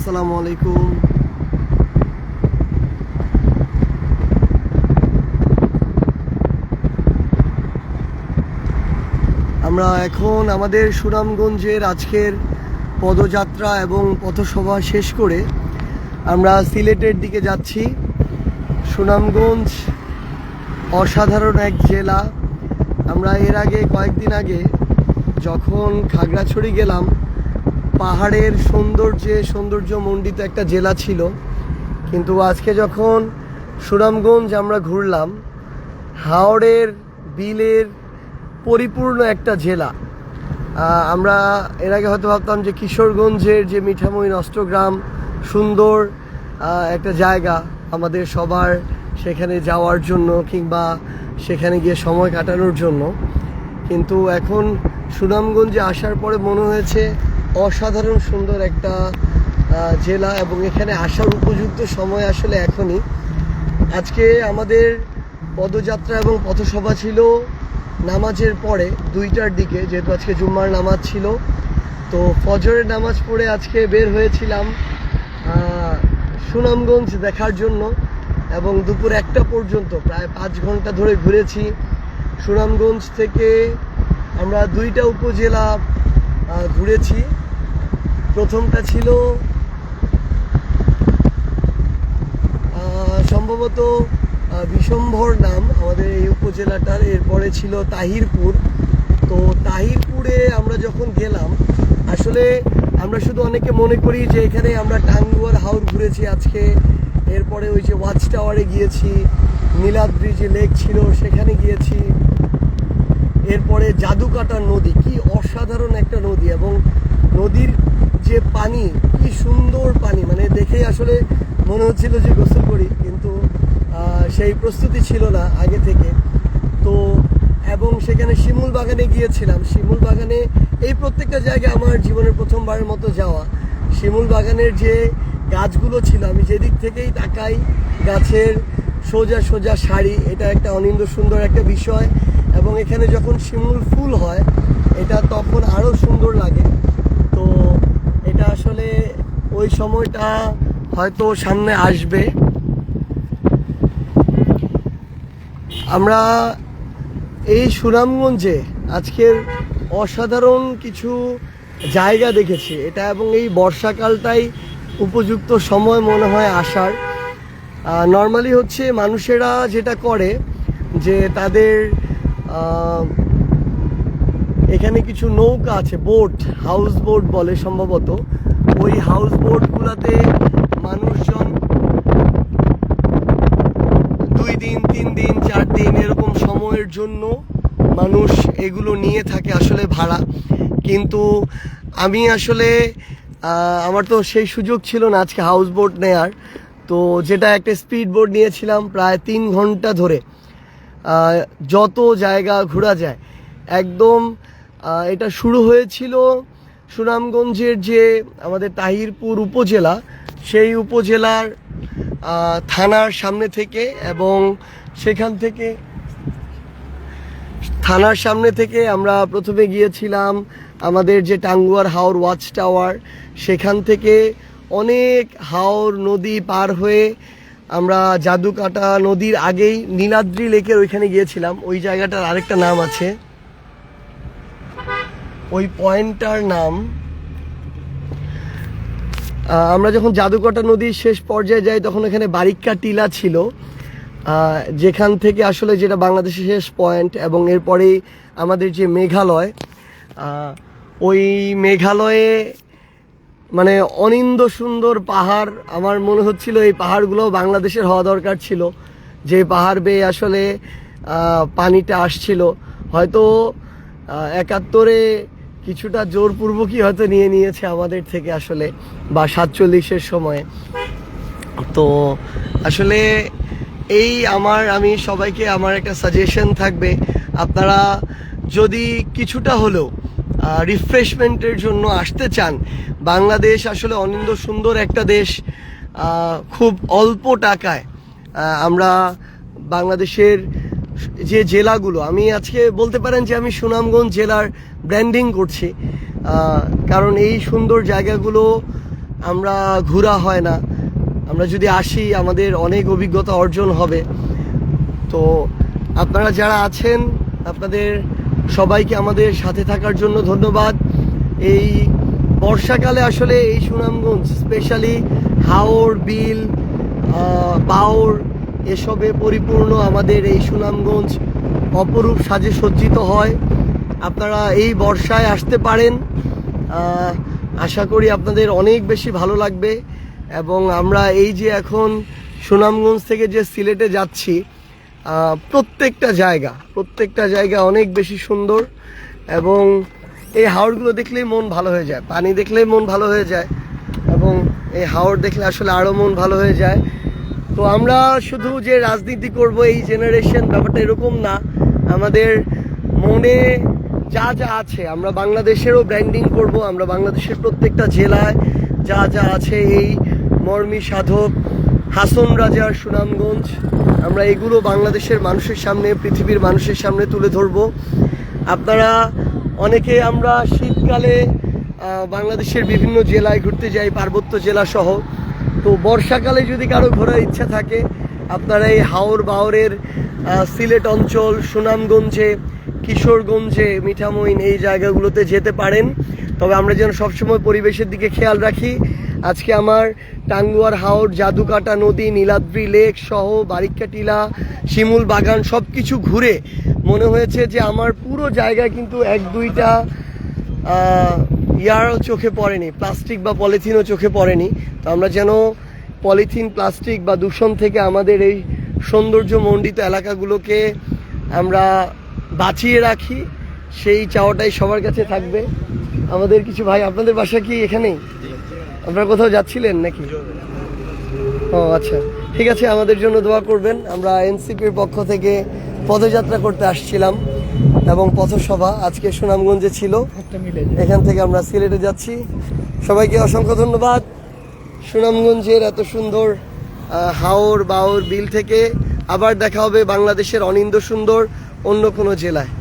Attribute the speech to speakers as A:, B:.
A: আসসালামু আলাইকুম। আমরা এখন আমাদের সুনামগঞ্জের আজকের পদযাত্রা এবং পথসভা শেষ করে আমরা সিলেটের দিকে যাচ্ছি। সুনামগঞ্জ অসাধারণ এক জেলা। আমরা এর আগে কয়েকদিন আগে যখন খাগড়াছড়ি গেলাম, পাহাড়ের সৌন্দর্যমণ্ডিত একটা জেলা ছিল, কিন্তু আজকে যখন সুনামগঞ্জ আমরা ঘুরলাম, হাওরের বিলের পরিপূর্ণ একটা জেলা। আমরা এর আগে হয়তো ভাবতাম যে কিশোরগঞ্জের যে মিঠামই নষ্টগ্রাম সুন্দর একটা জায়গা আমাদের সবার সেখানে যাওয়ার জন্য কিংবা সেখানে গিয়ে সময় কাটানোর জন্য, কিন্তু এখন সুনামগঞ্জে আসার পরে মনে হয়েছে অসাধারণ সুন্দর একটা জেলা এবং এখানে আসার উপযুক্ত সময় আসলে এখনই। আজকে আমাদের পদযাত্রা এবং পথসভা ছিল নামাজের পরে 2টার দিকে, যেহেতু আজকে জুম্মার নামাজ ছিল। তো ফজরের নামাজ পড়ে আজকে বের হয়েছিলাম সুনামগঞ্জ দেখার জন্য এবং দুপুর 1টা পর্যন্ত প্রায় 5 ঘন্টা ধরে ঘুরেছি। সুনামগঞ্জ থেকে আমরা 2টা উপজেলা ঘুরেছি। প্রথমটা ছিল সম্ভবত বিশম্ভর নাম আমাদের এই উপজেলাটার। এরপরে ছিল তাহিরপুর। তো তাহিরপুরে আমরা যখন গেলাম, আসলে আমরা শুধু অনেকে মনে করি যে এখানে আমরা টাঙ্গুয়ার হাওর ঘুরেছি আজকে, এরপরে ওই যে ওয়াচ টাওয়ারে গিয়েছি, নীলাদ্রি যে লেক ছিল সেখানে গিয়েছি, এরপরে জাদুকাটার নদী, কি অসাধারণ একটা নদী, এবং নদীর যে পানি কি সুন্দর পানি, মানে দেখেই আসলে মনে হচ্ছিল যে গোসল করি, কিন্তু সেই প্রস্তুতি ছিল না আগে থেকে। তো এবং সেখানে শিমুল বাগানে গিয়েছিলাম। শিমুল বাগানে এই প্রত্যেকটা জায়গায় আমার জীবনের প্রথমবারের মতো যাওয়া। শিমুল বাগানের যে গাছগুলো ছিল, আমি যেদিক থেকেই তাকাই গাছের সোজা সোজা সারি, এটা একটা অনিন্দ্য সুন্দর একটা বিষয়। এবং এখানে যখন শিমুল ফুল হয় এটা তখন আরও সুন্দর লাগে। তো এটা আসলে ওই সময়টা হয়তো সামনে আসবে। আমরা এই সুনামগঞ্জে আজকের অসাধারণ কিছু জায়গা দেখেছি এটা, এবং এই বর্ষাকালটাই উপযুক্ত সময় মনে হয় আসার। নর্মালি হচ্ছে মানুষেরা যেটা করে যে তাদের এখানে কিছু নৌকা আছে, বোট, হাউস বোট বলে সম্ভবত। ওই হাউস বোটগুলোতে মানুষজন 2 দিন 3 দিন 4 দিন এরকম সময়ের জন্য মানুষ এগুলো নিয়ে থাকে আসলে ভাড়া। কিন্তু আমি আসলে আমার তো সেই সুযোগ ছিল না আজকে হাউস বোট নেয়ার। তো যেটা একটা স্পিড বোট নিয়েছিলাম প্রায় 3 ঘন্টা ধরে যত জায়গা ঘোরা যায় একদম। এটা শুরু হয়েছিল সুনামগঞ্জের যে আমাদের তাহিরপুর উপজেলা, সেই উপজেলার থানার সামনে থেকে, এবং সেখান থেকে থানার সামনে থেকে আমরা প্রথমে গিয়েছিলাম আমাদের যে টাঙ্গুয়ার হাওর ওয়াচ টাওয়ার, সেখান থেকে অনেক হাওর নদী পার হয়ে আমরা জাদুকাটা নদীর আগেই নীলাদ্রি লেকের ওইখানে গিয়েছিলাম। ওই জায়গাটার আরেকটা নাম আছে, ওই পয়েন্টটার নাম, আমরা যখন জাদুকাটা নদীর শেষ পর্যায়ে যাই তখন এখানে বারিক্কা টিলা ছিল, যেখান থেকে আসলে যেটা বাংলাদেশের শেষ পয়েন্ট। এবং এরপরেই আমাদের যে মেঘালয়, ওই মেঘালয়ে মানে অনিন্দ্য সুন্দর পাহাড়। আমার মনে হচ্ছিল এই পাহাড়গুলোও বাংলাদেশের হওয়া দরকার ছিল, যে পাহাড় বেয়ে আসলে পানিটা আসছিল। হয়তো 71-এ কিছুটা জোরপূর্বকই হয়তো নিয়েছে আমাদের থেকে আসলে, বা 47-এর সময়ে। তো আসলে এই আমি সবাইকে আমার একটা সাজেশন থাকবে, আপনারা যদি কিছুটা হলেও রিফ্রেশমেন্টের জন্য আসতে চান, বাংলাদেশ আসলে অনিন্দ্য সুন্দর একটা দেশ। খুব অল্প টাকায় আমরা বাংলাদেশের যে জেলাগুলো, আমি আজকে বলতে পারেন যে আমি সুনামগঞ্জ জেলার ব্র্যান্ডিং করছি, কারণ এই সুন্দর জায়গাগুলো আমরা ঘোরা হয় না। আমরা যদি আসি আমাদের অনেক অভিজ্ঞতা অর্জন হবে। তো আপনারা যারা আছেন আপনাদের সবাইকে আমাদের সাথে থাকার জন্য ধন্যবাদ। এই বর্ষাকালে আসলে এই সুনামগঞ্জ স্পেশালি হাওর, বিল, বাওর এসবে পরিপূর্ণ আমাদের এই সুনামগঞ্জ অপরূপ সাজে সজ্জিত হয়। আপনারা এই বর্ষায় আসতে পারেন, আশা করি আপনাদের অনেক বেশি ভালো লাগবে। এবং আমরা এই যে এখন সুনামগঞ্জ থেকে যে সিলেটে যাচ্ছি, প্রত্যেকটা জায়গা অনেক বেশি সুন্দর। এবং এই হাওরগুলো দেখলেই মন ভালো হয়ে যায়, পানি দেখলেই মন ভালো হয়ে যায়, এবং এই হাওর দেখলে আসলে আরও মন ভালো হয়ে যায়। তো আমরা শুধু যে রাজনীতি করব এই জেনারেশন, ব্যাপারটা এরকম না। আমাদের মনে যা যা আছে আমরা বাংলাদেশেরও ব্র্যান্ডিং করব। আমরা বাংলাদেশের প্রত্যেকটা জেলায় যা যা আছে এই মর্মী সাধক হাসন রাজার সুনামগঞ্জ, আমরা এগুলো বাংলাদেশের মানুষের সামনে, পৃথিবীর মানুষের সামনে তুলে ধরব। আপনারা অনেকে আমরা শীতকালে বাংলাদেশের বিভিন্ন জেলায় ঘুরতে যাই, পার্বত্য জেলা সহ। তো বর্ষাকালে যদি কারো ঘোরার ইচ্ছা থাকে আপনারা এই হাওর বাওরের সিলেট অঞ্চল, সুনামগঞ্জে, কিশোরগঞ্জে, মিঠামইন এই জায়গাগুলোতে যেতে পারেন। তবে আমরা যেন সবসময় পরিবেশের দিকে খেয়াল রাখি। আজকে আমার টাঙ্গুয়ার হাওর, জাদুকাটা নদী, নীলাদ্রি লেক সহ বারিক্কা টিলা, শিমুল বাগান সব কিছু ঘুরে মনে হয়েছে যে আমার পুরো জায়গায় কিন্তু এক দুইটা ইয়ারও চোখে পড়েনি, প্লাস্টিক বা পলিথিনও চোখে পড়েনি। তো আমরা যেন পলিথিন, প্লাস্টিক বা দূষণ থেকে আমাদের এই সৌন্দর্যমণ্ডিত এলাকাগুলোকে আমরা বাঁচিয়ে রাখি, সেই চাওয়াটাই সবার কাছে থাকবে। আমাদের কিছু ভাই, আপনাদের বাসা কি এখানেই? আপনারা কোথাও যাচ্ছিলেন নাকি? ও আচ্ছা, ঠিক আছে, আমাদের জন্য দোয়া করবেন। আমরা এনসিপির পক্ষ থেকে পদযাত্রা করতে আসছিলাম এবং পথসভা আজকে সুনামগঞ্জে ছিল। এখান থেকে আমরা সিলেটে যাচ্ছি। সবাইকে অসংখ্য ধন্যবাদ। সুনামগঞ্জের এত সুন্দর হাওর, বাওর, বিল থেকে আবার দেখা হবে বাংলাদেশের অনিন্দ্য সুন্দর অন্য কোনো জেলায়।